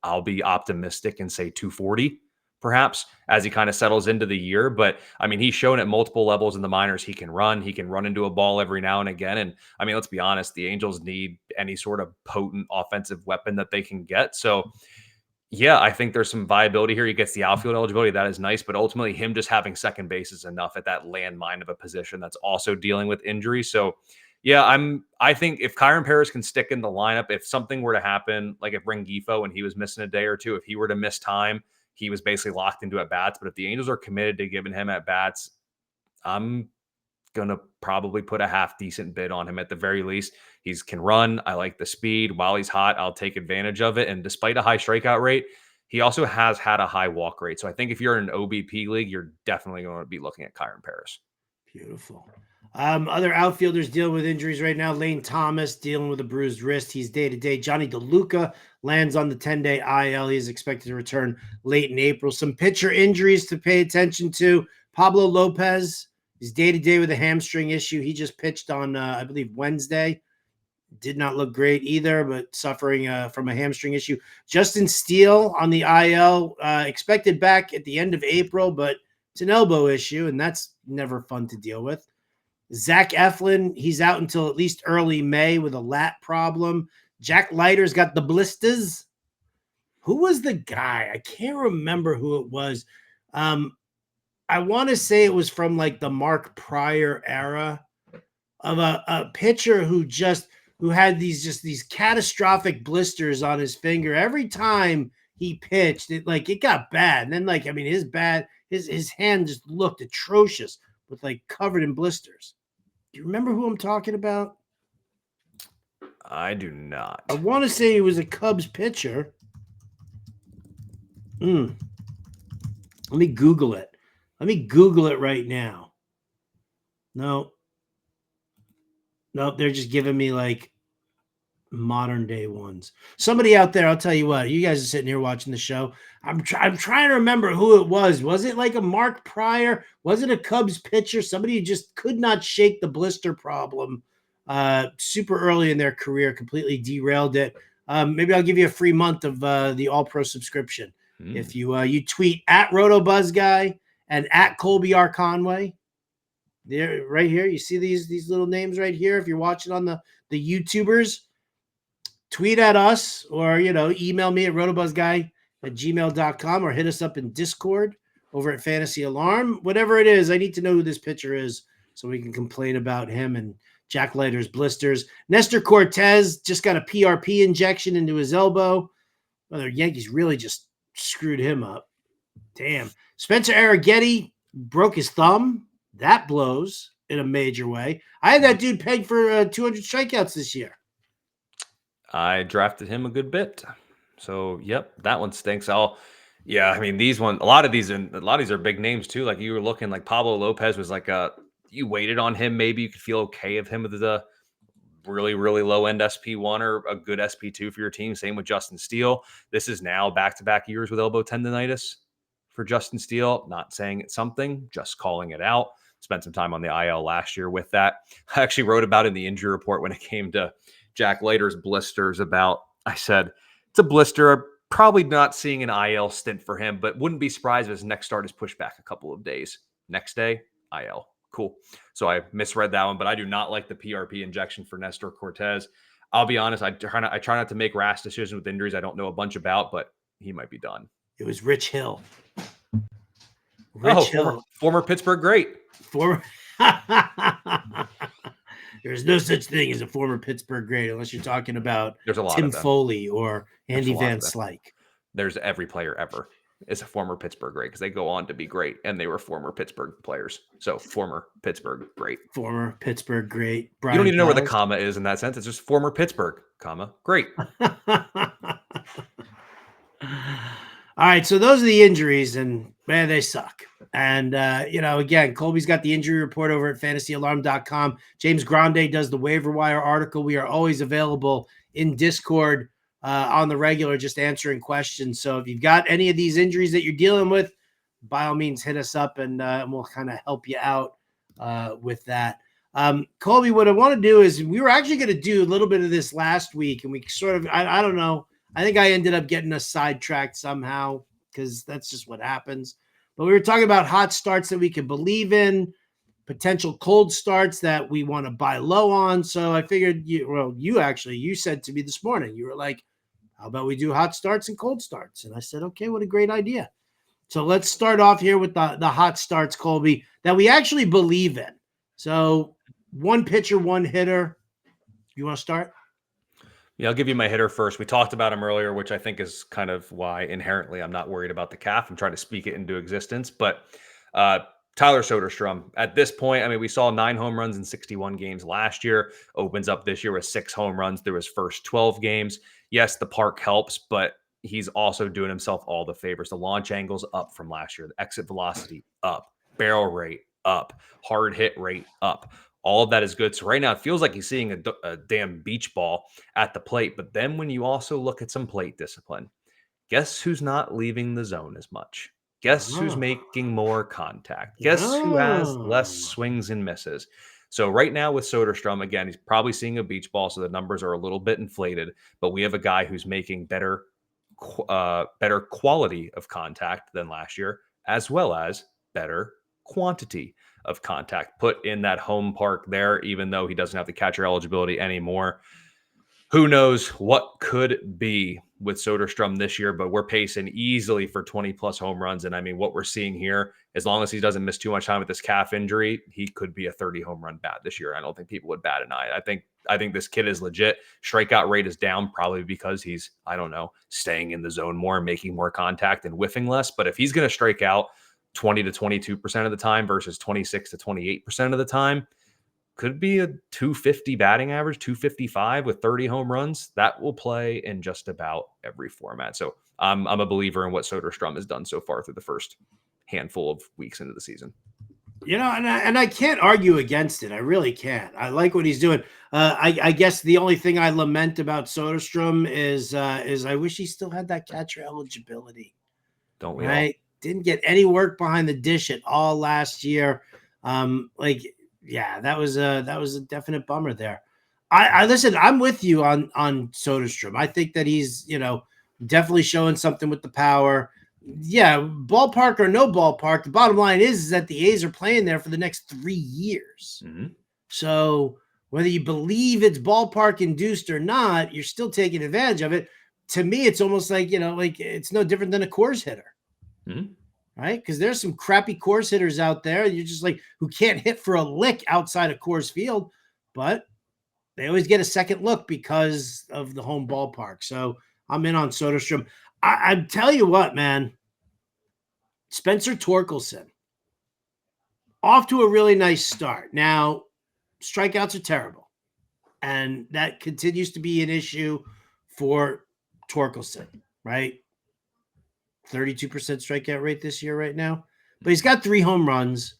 I'll be optimistic and say 240. perhaps, as he kind of settles into the year. But I mean, he's shown at multiple levels in the minors he can run. He can run into a ball every now and again. And I mean, let's be honest, the Angels need any sort of potent offensive weapon that they can get. So yeah, I think there's some viability here. He gets the outfield eligibility. That is nice. But ultimately, him just having second base is enough at that landmine of a position that's also dealing with injury. So, yeah, I think if Kyren Paris can stick in the lineup, if something were to happen, like if Rengifo, when he was missing a day or two, if he were to miss time, he was basically locked into at bats. But if the Angels are committed to giving him at bats, I'm gonna probably put a half decent bid on him at the very least. He's can run. I like the speed. While he's hot, I'll take advantage of it. And despite a high strikeout rate, he also has had a high walk rate. So I think if you're in an OBP league, you're definitely going to be looking at Kyren Paris. Beautiful. Other outfielders dealing with injuries right now. Lane Thomas dealing with a bruised wrist. He's day-to-day. Johnny DeLuca lands on the 10-day IL. He is expected to return late in April. Some pitcher injuries to pay attention to. Pablo Lopez, he's day-to-day with a hamstring issue. He just pitched on, I believe, Wednesday. Did not look great either, but suffering from a hamstring issue. Justin Steele on the IL, expected back at the end of April, but it's an elbow issue, and that's never fun to deal with. Zach Eflin, he's out until at least early May with a lat problem. Jack Leiter's got the blisters. Who was the guy? I can't remember who it was. I want to say it was from like the Mark Pryor era of a pitcher who had these catastrophic blisters on his finger. Every time he pitched, it got bad. And then his hand just looked atrocious with covered in blisters. Do you remember who I'm talking about? I do not. I want to say he was a Cubs pitcher. Let me Google it. Let me Google it right now. No, they're just giving me modern day ones. Somebody out there, I'll tell you what, you guys are sitting here watching the show. I'm trying to remember who it was. Was it like a Mark Pryor? Was it a Cubs pitcher? Somebody who just could not shake the blister problem super early in their career, completely derailed it. Maybe I'll give you a free month of the All Pro subscription. If you tweet at RotoBuzzGuy and at Colby R. Conway. There, right here, you see these little names right here. If you're watching on the YouTubers, tweet at us or email me at rotobuzzguy@gmail.com or hit us up in Discord over at Fantasy Alarm. Whatever it is, I need to know who this pitcher is so we can complain about him and Jack Leiter's blisters. Nestor Cortez just got a PRP injection into his elbow. Well, the Yankees really just screwed him up. Damn. Spencer Arrighetti broke his thumb. That blows in a major way. I had that dude pegged for 200 strikeouts this year. I drafted him a good bit. So, yep, that one stinks. I mean, a lot of these are big names too. Like you were looking like Pablo Lopez was you waited on him. Maybe you could feel okay of him with the really, really low end SP1 or a good SP2 for your team. Same with Justin Steele. This is now back-to-back years with elbow tendonitis for Justin Steele. Not saying it's something, just calling it out. Spent some time on the IL last year with that. I actually wrote about in the injury report when it came to Jack Leiter's blisters I said, it's a blister. Probably not seeing an IL stint for him, but wouldn't be surprised if his next start is pushed back a couple of days. Next day, IL. Cool. So I misread that one, but I do not like the PRP injection for Nestor Cortez. I'll be honest. I try not to make rash decisions with injuries I don't know a bunch about, but he might be done. It was Rich Hill. Former Pittsburgh great. There's no such thing as a former Pittsburgh great unless you're talking about Tim Foley or Andy Van Slyke. There's every player ever is a former Pittsburgh great because they go on to be great and they were former Pittsburgh players. So former Pittsburgh great. Former Pittsburgh great. You don't even know where the comma is in that sense. It's just former Pittsburgh, comma, great. All right, so those are the injuries, and man, they suck. And again, Colby's got the injury report over at fantasyalarm.com. James Grande does the waiver wire article. We are always available in Discord on the regular, just answering questions. So if you've got any of these injuries that you're dealing with, by all means, hit us up and we'll kind of help you out with that. Colby, what I want to do is we were actually going to do a little bit of this last week, and we sort of, I don't know. I think I ended up getting us sidetracked somehow. because that's just what happens. But we were talking about hot starts that we can believe in, potential cold starts that we want to buy low on. So I figured you said to me this morning, you were like, how about we do hot starts and cold starts? And I said, okay, what a great idea. So let's start off here with the hot starts, Colby, that we actually believe in. So one pitcher, one hitter. You want to start? Yeah, I'll give you my hitter first. We talked about him earlier, which I think is kind of why inherently I'm not worried about the calf. I'm trying to speak it into existence. But uh, Tyler Soderstrom, at this point, I mean, we saw 9 home runs in 61 games last year, opens up this year with 6 home runs through his first 12 games. Yes, the park helps, but he's also doing himself all the favors. The launch angle's up from last year, the exit velocity up, barrel rate up, hard hit rate up. All of that is good. So right now, it feels like he's seeing a damn beach ball at the plate. But then when you also look at some plate discipline, guess who's not leaving the zone as much? Guess who's making more contact? Guess who has less swings and misses? So right now with Soderstrom, again, he's probably seeing a beach ball, so the numbers are a little bit inflated. But we have a guy who's making better quality of contact than last year, as well as better quantity of contact put in that home park there, even though he doesn't have the catcher eligibility anymore. Who knows what could be with Soderstrom this year, but we're pacing easily for 20 plus home runs. And I mean, what we're seeing here, as long as he doesn't miss too much time with this calf injury, he could be a 30 home run bat this year. I don't think people would bat an eye. I think this kid is legit. Strikeout rate is down probably because he's, I don't know, staying in the zone more, making more contact and whiffing less. But if he's going to strike out 20 to 22% of the time versus 26 to 28% of the time, could be a 250 batting average, 255 with 30 home runs. That will play in just about every format. So I'm a believer in what Soderstrom has done so far through the first handful of weeks into the season. You know, and I can't argue against it. I really can't. I like what he's doing. I guess the only thing I lament about Soderstrom is I wish he still had that catcher eligibility. Don't we all? Didn't get any work behind the dish at all last year. Yeah, that was a definite bummer there. I listen, I'm with you on Soderstrom. I think that he's, definitely showing something with the power. Yeah, ballpark or no ballpark, the bottom line is that the A's are playing there for the next 3 years. Mm-hmm. So whether you believe it's ballpark induced or not, you're still taking advantage of it. To me, it's almost like, it's no different than a Coors hitter. Mm-hmm. Right? Because there's some crappy Coors hitters out there. You're just like, who can't hit for a lick outside of Coors Field, but they always get a second look because of the home ballpark. So I'm in on Soderstrom. I tell you what, man, Spencer Torkelson off to a really nice start. Now, strikeouts are terrible, and that continues to be an issue for Torkelson, right? 32% strikeout rate this year right now. But he's got 3 home runs,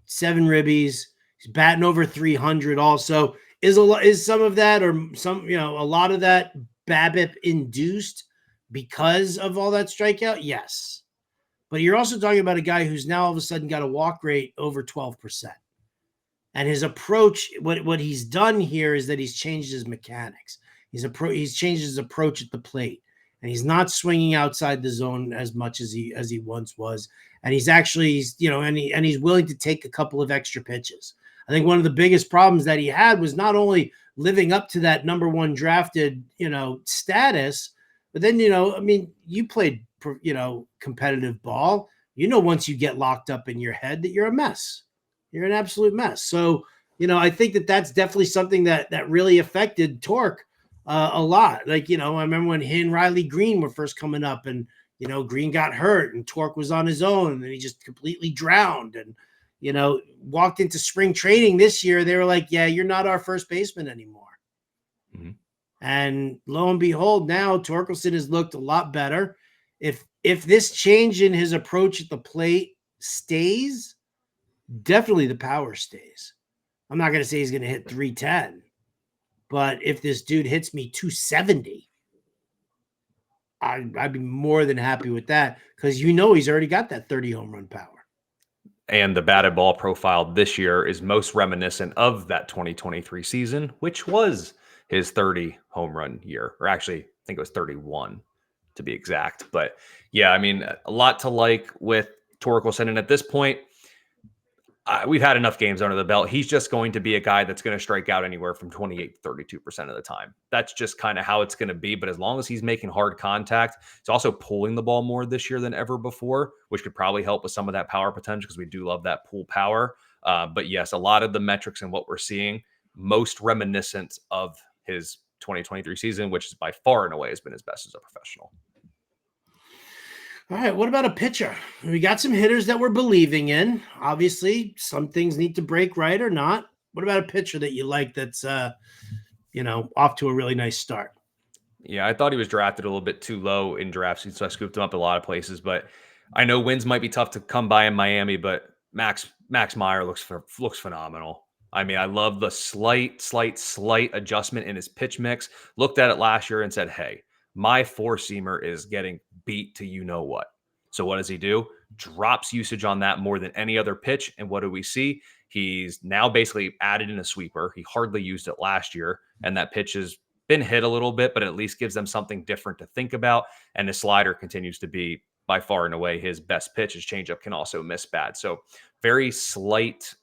7 ribbies. He's batting over 300 also. Is some of that or a lot of that BABIP induced because of all that strikeout? Yes. But you're also talking about a guy who's now all of a sudden got a walk rate over 12%. And his approach, what he's done here is that he's changed his mechanics. He's changed his approach at the plate. And he's not swinging outside the zone as much as he once was. And he's actually, and he's willing to take a couple of extra pitches. I think one of the biggest problems that he had was not only living up to that number 1 drafted, status, but then, you played, competitive ball. Once you get locked up in your head that you're a mess. You're an absolute mess. So, I think that that's definitely something that really affected Torque a lot. Like, I remember when he and Riley Green were first coming up and, Green got hurt and Torque was on his own and he just completely drowned and, walked into spring training this year. They were like, yeah, you're not our first baseman anymore. Mm-hmm. And lo and behold, now Torkelson has looked a lot better. If this change in his approach at the plate stays, definitely the power stays. I'm not going to say he's going to hit 310, but if this dude hits me 270, I'd be more than happy with that because he's already got that 30 home run power. And the batted ball profile this year is most reminiscent of that 2023 season, which was his 30 home run year, or actually, I think it was 31. to be exact. But yeah, I mean, a lot to like with Torkelson. And at this point, we've had enough games under the belt. He's just going to be a guy that's going to strike out anywhere from 28 to 32% of the time. That's just kind of how it's going to be. But as long as he's making hard contact, he's also pulling the ball more this year than ever before, which could probably help with some of that power potential because we do love that pull power. But yes, a lot of the metrics and what we're seeing, most reminiscent of his 2023 season, which is by far and away has been his best as a professional. All right, what about a pitcher? We got some hitters that we're believing in. Obviously, some things need to break right or not. What about a pitcher that you like that's, off to a really nice start? Yeah, I thought he was drafted a little bit too low in drafts, so I scooped him up a lot of places. But I know wins might be tough to come by in Miami, but Max Meyer looks phenomenal. I mean, I love the slight adjustment in his pitch mix. Looked at it last year and said, hey, my four-seamer is getting beat to you know what. So what does he do? Drops usage on that more than any other pitch. And what do we see? He's now basically added in a sweeper. He hardly used it last year. And that pitch has been hit a little bit, but at least gives them something different to think about. And the slider continues to be by far and away his best pitch. His changeup can also miss bad. So very slight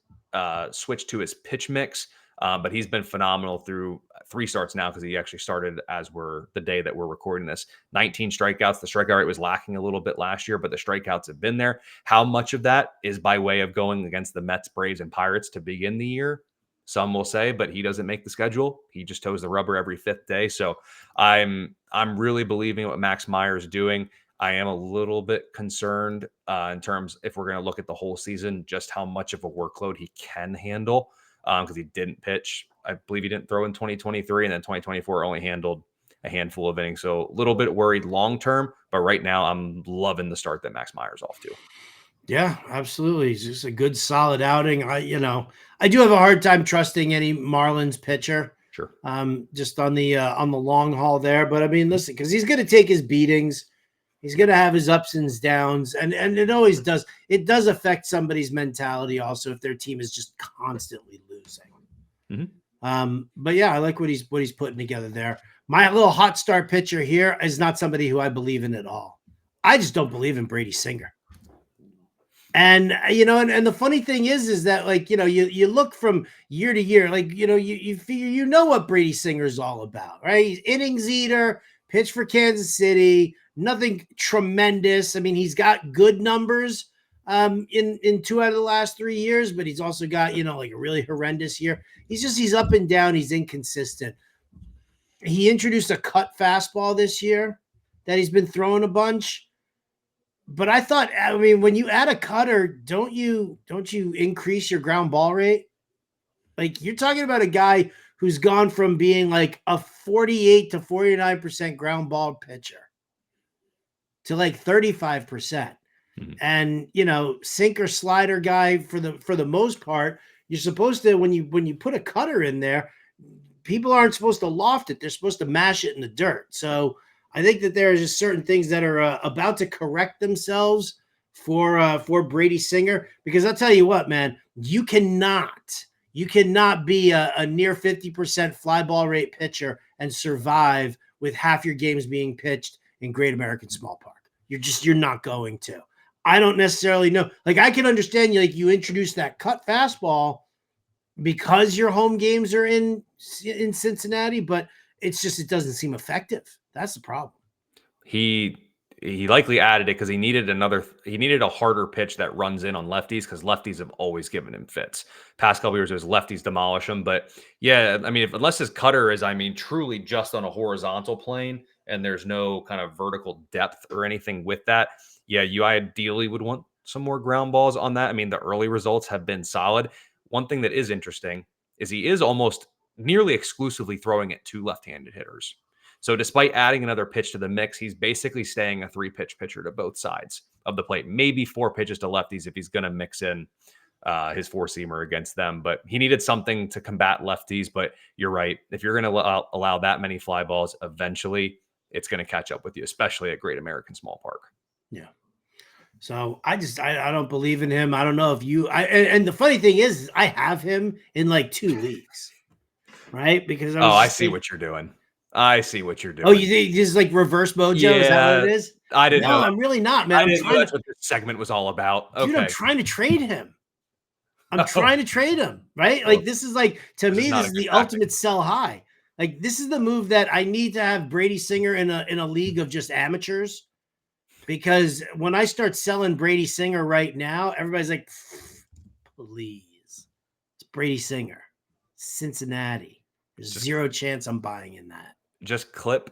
switch to his pitch mix. But he's been phenomenal through 3 starts now because he actually started as the day that we're recording this. 19 strikeouts. The strikeout rate was lacking a little bit last year, but the strikeouts have been there. How much of that is by way of going against the Mets, Braves, and Pirates to begin the year? Some will say, but he doesn't make the schedule. He just toes the rubber every 5th day. So I'm really believing what Max Meyer is doing. I am a little bit concerned in terms, if we're going to look at the whole season, just how much of a workload he can handle. Because he didn't pitch. I believe he didn't throw in 2023, and then 2024 only handled a handful of innings. So a little bit worried long term, but right now I'm loving the start that Max Meyer's off to. Yeah, absolutely. He's just a good, solid outing. I do have a hard time trusting any Marlins pitcher. Sure. Just on the long haul there. But I mean, listen, because he's going to take his beatings. He's going to have his ups and downs, and it always does. It does affect somebody's mentality also if their team is just constantly losing. Mm-hmm. But yeah, I like what he's putting together there. My little hot start pitcher here is not somebody who I believe in at all. I just don't believe in Brady Singer. And and the funny thing is that you look from year to year, you figure what Brady Singer is all about, right? He's innings eater, pitched for Kansas City. Nothing tremendous. I mean, he's got good numbers in 2 out of the last 3 years, but he's also got, a really horrendous year. He's up and down. He's inconsistent. He introduced a cut fastball this year that he's been throwing a bunch. But I mean, when you add a cutter, don't you increase your ground ball rate? Like, you're talking about a guy who's gone from being like a 48 to 49% ground ball pitcher to like 35%. Mm-hmm. And, sinker slider guy for the most part, you're supposed to, when you put a cutter in there, people aren't supposed to loft it. They're supposed to mash it in the dirt. So I think that there are just certain things that are about to correct themselves for Brady Singer, because I'll tell you what, man, you cannot be a near 50% fly ball rate pitcher and survive with half your games being pitched in Great American Small Park. You're not going to. I don't necessarily know. Like, I can understand you introduce that cut fastball because your home games are in Cincinnati, but it doesn't seem effective. That's the problem. He likely added it because he needed a harder pitch that runs in on lefties, because lefties have always given him fits. Past couple years, it was lefties demolish him. But yeah, I mean, unless his cutter is, truly just on a horizontal plane and there's no kind of vertical depth or anything with that, yeah, you ideally would want some more ground balls on that. I mean, the early results have been solid. One thing that is interesting is he is almost nearly exclusively throwing it to left-handed hitters. So despite adding another pitch to the mix, he's basically staying a 3-pitch pitcher to both sides of the plate. Maybe 4 pitches to lefties if he's going to mix in his 4-seamer against them. But he needed something to combat lefties. But you're right. If you're going to allow that many fly balls, eventually it's going to catch up with you, especially at Great American Small Park. Yeah. So I don't believe in him. I don't know if and the funny thing is I have him in like 2 leagues, right? Because I see what you're doing. I see what you're Oh, doing. you think this is like reverse mojo? Is that what Yeah, it is? I didn't No, know. I'm really not, man. I I'm didn't know trying that's to, what this segment was all about. dude, I'm Okay. trying to trade him. I'm Oh, trying to trade him, right? well, Like this is like to this is me, not this a is good the tactic. ultimate sell high. Like this is the move that I need to have Brady Singer in a league of just amateurs. Because when I start selling Brady Singer right now, everybody's like, please. It's Brady Singer, Cincinnati. There's Just zero chance I'm buying in that. just clip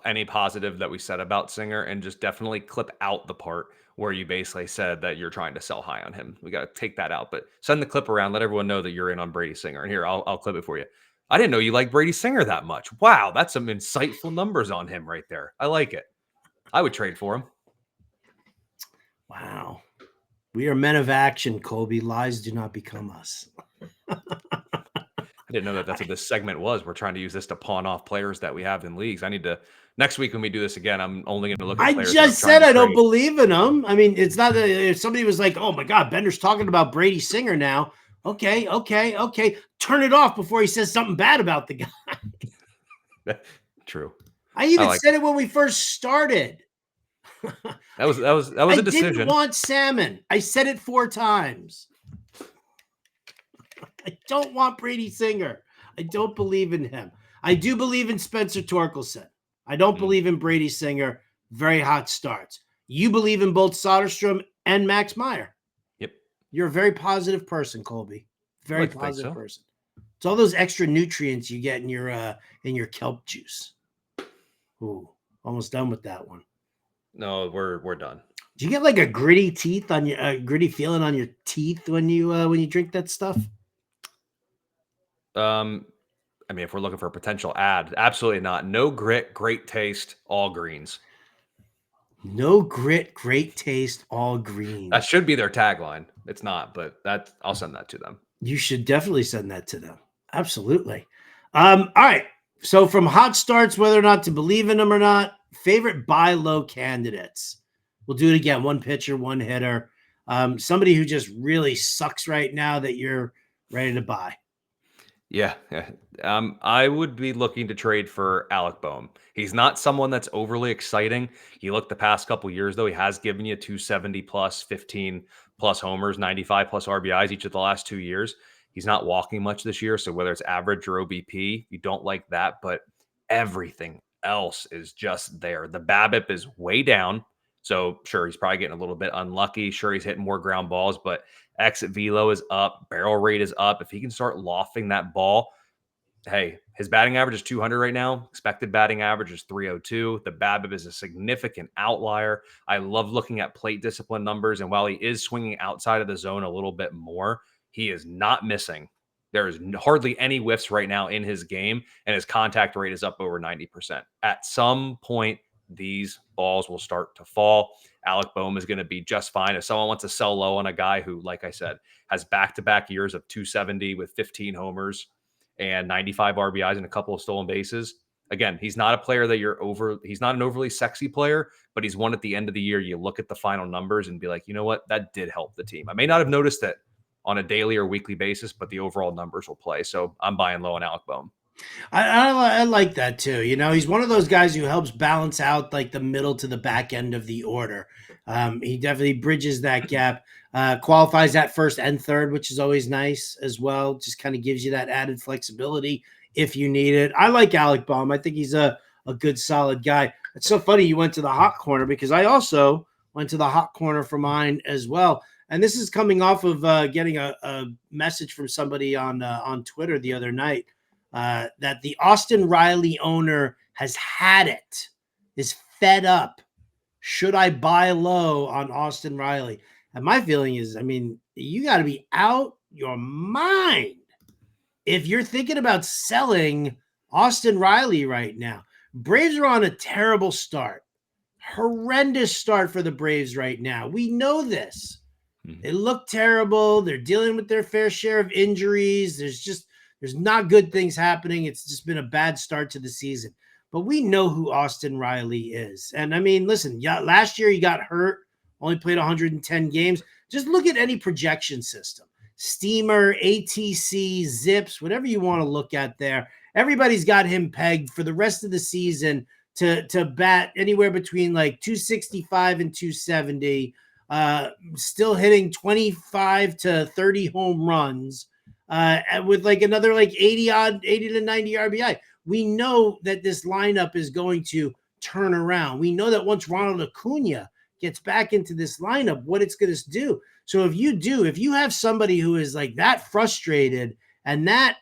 any positive that we said about Singer, and just definitely clip out the part where you basically said that you're trying to sell high on him. We got to take that out, but send the clip around. Let everyone know that you're in on Brady Singer. And here, I'll clip it for you. I didn't know you like Brady Singer that much. Wow, that's some insightful numbers on him right there. I like it. I would trade for him. Wow. We are men of action, Colby. Lies do not become us. I didn't know that that's what this segment was. We're trying to use this to pawn off players that we have in leagues. I need to next week when we do this again. I'm only going to look at I players that I'm just trying said to I don't trade. believe in him. I mean, it's not that if somebody was like, oh my God, Bender's talking about Brady Singer now. Okay. Turn it off before he says something bad about the guy. True. I I even like said it when we first started. that was I a didn't decision. want salmon. I said it 4 times. I don't want Brady Singer. I don't believe in him. I do believe in Spencer Torkelson. I don't Mm, believe in Brady Singer. Very hot starts. You believe in both Soderstrom and Max Meyer. yep. You're a very positive person, Colby. I Very like to think positive so. person. It's all those extra nutrients you get in your kelp juice. Ooh, almost done with that one. No, we're done. Do you get like a gritty teeth on your gritty feeling on your teeth when you drink that stuff? I mean, if we're looking for a potential ad, absolutely not. No grit, great taste, all greens. No grit, great taste, all That greens. should be their tagline. It's not, but that I'll send that to them. You should definitely send that to them. Absolutely. All right. So from hot starts, whether or not to believe in them or not, favorite buy low candidates. We'll do it again. One pitcher, one hitter. Somebody who just really sucks right now that you're ready to buy. Yeah, yeah. I would be looking to trade for Alec Bohm. He's not someone that's overly exciting. You look the past couple years, though, he has given you 270 plus, 15 plus homers, 95 plus RBIs each of the last 2 years. He's not walking much this year. So whether it's average or OBP, you don't like that. But everything else is just there. The BABIP is way down. So sure, he's probably getting a little bit unlucky. Sure, he's hitting more ground balls, but exit velo is up, barrel rate is up. If he can start lofting that ball, hey, his batting average is 200 right now. Expected batting average is 302. The BABIP is a significant outlier. I love looking at plate discipline numbers, and while he is swinging outside of the zone a little bit more, he is not missing. There is hardly any whiffs right now in his game, and his contact rate is up over 90%. At some point, these balls will start to fall. Alec Bohm is going to be just fine. If someone wants to sell low on a guy who, like I said, has back-to-back years of 270 with 15 homers and 95 RBIs and a couple of stolen bases. Again, he's not a player that he's not an overly sexy player, but he's one at the end of the year. You look at the final numbers and be like, you know what? That did help the team. I may not have noticed it on a daily or weekly basis, but the overall numbers will play. So I'm buying low on Alec Bohm. I like that too. You know, he's one of those guys who helps balance out like the middle to the back end of the order. He definitely bridges that gap, qualifies at first and third, which is always nice as well. Just kind of gives you that added flexibility if you need it. I like Alec Baum. I think he's a good, solid guy. It's so funny you went to the hot corner because I also went to the hot corner for mine as well. And this is coming off of getting a message from somebody on Twitter the other night. That the Austin Riley owner has had it, is fed up. Should I buy low on Austin Riley? And my feeling is, I mean, you got to be out your mind if you're thinking about selling Austin Riley right now. Braves are on a terrible start, horrendous start for the Braves right now. We know this. They look terrible. They're dealing with their fair share of injuries. There's not good things happening. It's just been a bad start to the season. But we know who Austin Riley is. And I mean, listen, yeah, last year he got hurt, only played 110 games. Just look at any projection system. Steamer, ATC, Zips, whatever you want to look at there. Everybody's got him pegged for the rest of the season to bat anywhere between like 265 and 270, still hitting 25 to 30 home runs, with like another like 80 to 90 RBI. We know that this lineup is going to turn around. We know that once Ronald Acuna gets back into this lineup, what it's going to do. So if you have somebody who is like that frustrated and that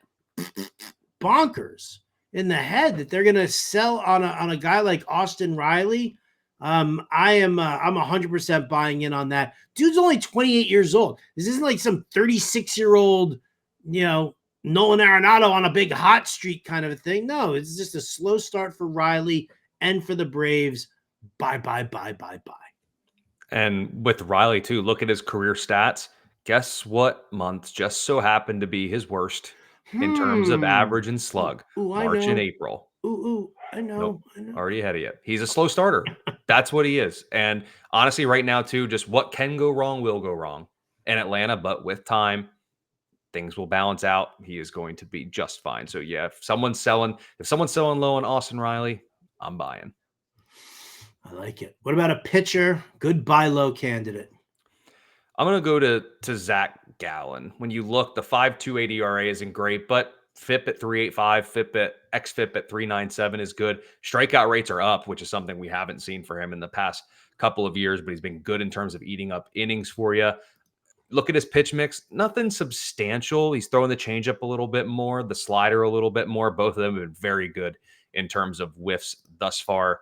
bonkers in the head that they're going to sell on a guy like Austin Riley, I'm 100% buying in on that. Dude's only 28 years old. This isn't like some 36-year-old, Nolan Arenado on a big hot streak kind of a thing. No, it's just a slow start for Riley and for the Braves. Bye. And with Riley too, look at his career stats. Guess what month just so happened to be his worst in terms of average and slug? March and April. I know. Nope, already ahead of you. He's a slow starter. That's what he is. And honestly, right now too, just what can go wrong will go wrong in Atlanta. But with time, things will balance out. He is going to be just fine. So yeah, if someone's selling low on Austin Riley, I'm buying. I like it. What about a pitcher? Good buy low candidate. I'm going to go to Zach Gallen. When you look, the 5.28 ERA isn't great, but FIP at 3.85, xFIP at 3.97 is good. Strikeout rates are up, which is something we haven't seen for him in the past couple of years, but he's been good in terms of eating up innings for you. Look at his pitch mix. Nothing substantial. He's throwing the changeup a little bit more, the slider a little bit more. Both of them have been very good in terms of whiffs thus far.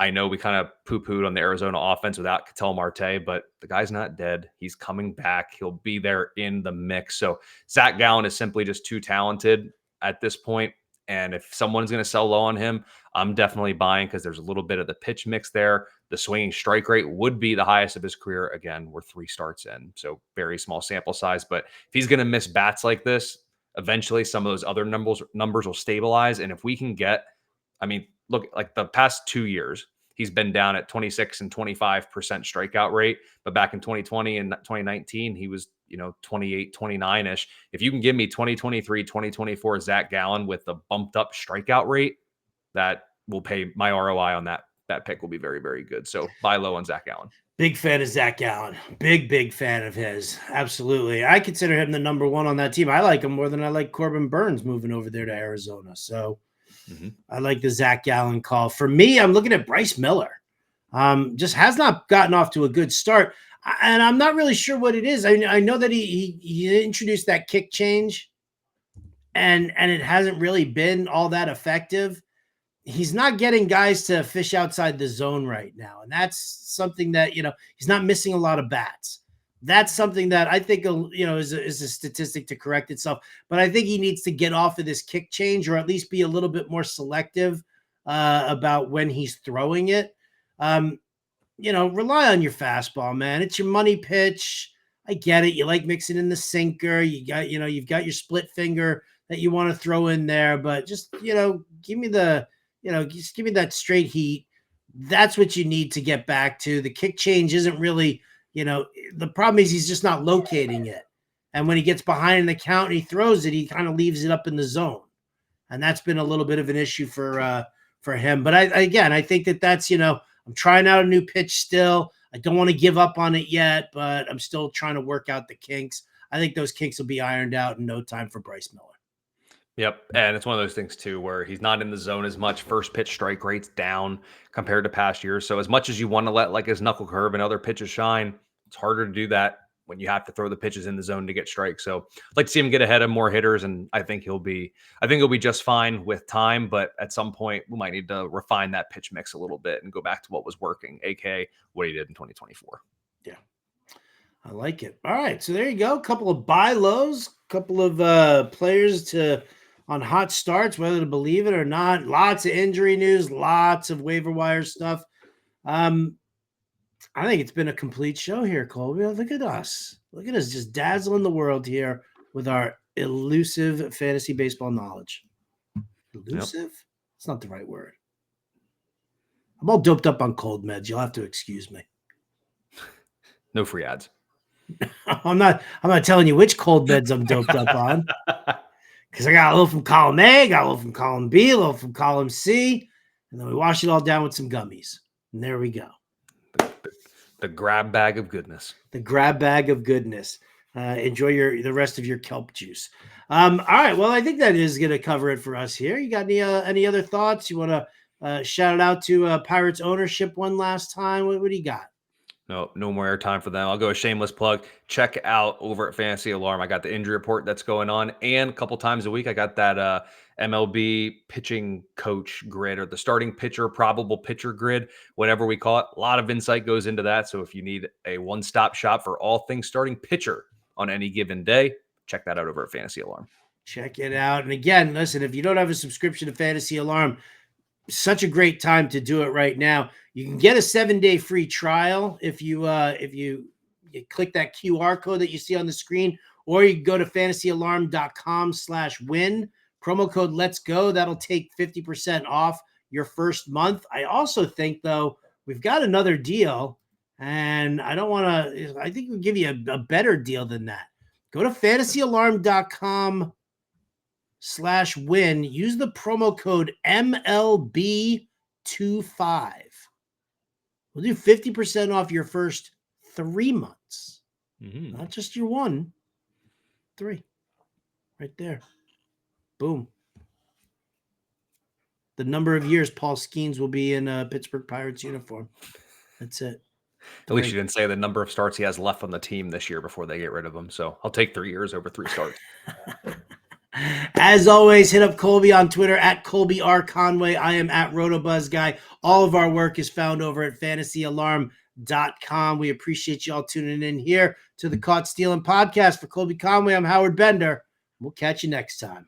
I know we kind of poo-pooed on the Arizona offense without Ketel Marte, but the guy's not dead. He's coming back. He'll be there in the mix. So Zach Gallen is simply just too talented at this point. And if someone's going to sell low on him, I'm definitely buying because there's a little bit of the pitch mix there. The swinging strike rate would be the highest of his career. Again, we're 3 starts in, so very small sample size. But if he's going to miss bats like this, eventually some of those other numbers will stabilize. And if we can get, look, like the past 2 years, he's been down at 26 and 25% strikeout rate. But back in 2020 and 2019, he was, 28, 29-ish. If you can give me 2023, 2024 Zach Gallen with the bumped up strikeout rate, that will pay my ROI on that pick will be very, very good. So buy low on Zach Gallen. Big fan of Zach Gallen. Big fan of his. Absolutely. I consider him the number one on that team. I like him more than I like Corbin Burns moving over there to Arizona. So I like the Zach Gallen call. For me, I'm looking at Bryce Miller. Just has not gotten off to a good start. And I'm not really sure what it is. I know that he introduced that kick change and it hasn't really been all that effective. He's not getting guys to fish outside the zone right now. And that's something that, he's not missing a lot of bats. That's something that I think, is a statistic to correct itself. But I think he needs to get off of this kick change or at least be a little bit more selective about when he's throwing it. Rely on your fastball, man. It's your money pitch. I get it. You like mixing in the sinker. You got, you've got your split finger that you want to throw in there. But just, give me just give me that straight heat. That's what you need to get back to. The kick change isn't really, the problem is he's just not locating it. And when he gets behind in the count and he throws it, he kind of leaves it up in the zone. And that's been a little bit of an issue for him. But I think that's, I'm trying out a new pitch still. I don't want to give up on it yet, but I'm still trying to work out the kinks. I think those kinks will be ironed out in no time for Bryce Miller. Yep. And it's one of those things too, where he's not in the zone as much. First pitch strike rate's down compared to past years. So as much as you want to let like his knuckle curve and other pitches shine, it's harder to do that when you have to throw the pitches in the zone to get strikes. So I'd like to see him get ahead of more hitters. And I think he'll be just fine with time, but at some point we might need to refine that pitch mix a little bit and go back to what was working, aka what he did in 2024. Yeah. I like it. All right. So there you go. A couple of buy lows, couple of players on hot starts, whether to believe it or not. Lots of injury news, lots of waiver wire stuff. I think it's been a complete show here, Colby. Look at us. Look at us just dazzling the world here with our elusive fantasy baseball knowledge. Elusive? Yep. It's not the right word. I'm all doped up on cold meds. You'll have to excuse me. No free ads. I'm not telling you which cold beds I'm doped up on, because I got a little from column A, got a little from column B, a little from column C, and then we wash it all down with some gummies. And there we go. The grab bag of goodness. The grab bag of goodness. Enjoy the rest of your kelp juice. All right. Well, I think that is going to cover it for us here. You got any other thoughts? You want to shout it out to Pirates ownership one last time? What do you got? No more airtime for them. I'll go a shameless plug. Check out over at Fantasy Alarm. I got the injury report that's going on, and a couple times a week I got that MLB pitching coach grid, or the starting pitcher, probable pitcher grid, whatever we call it. A lot of insight goes into that. So if you need a one-stop shop for all things starting pitcher on any given day, check that out over at Fantasy Alarm. Check it out. And again, listen, if you don't have a subscription to Fantasy Alarm, such a great time to do it right now. You can get a 7-day free trial if you click that QR code that you see on the screen, or you can go to fantasyalarm.com/win. Promo code Let's Go. That'll take 50% off your first month. I also think, though, we've got another deal, and I think we'll give you a better deal than that. Go to fantasyalarm.com/win. Use the promo code MLB25. We'll do 50% off your first 3 months. Not just your 1, 3. Right there. Boom. The number of years Paul Skeens will be in a Pittsburgh Pirates uniform. That's it. At least you didn't say the number of starts he has left on the team this year before they get rid of him. So I'll take 3 years over 3 starts. As always, hit up Colby on Twitter at Colby R. Conway. I am at RotoBuzzGuy. All of our work is found over at fantasyalarm.com. We appreciate you all tuning in here to the Caught Stealing podcast. For Colby Conway, I'm Howard Bender. We'll catch you next time.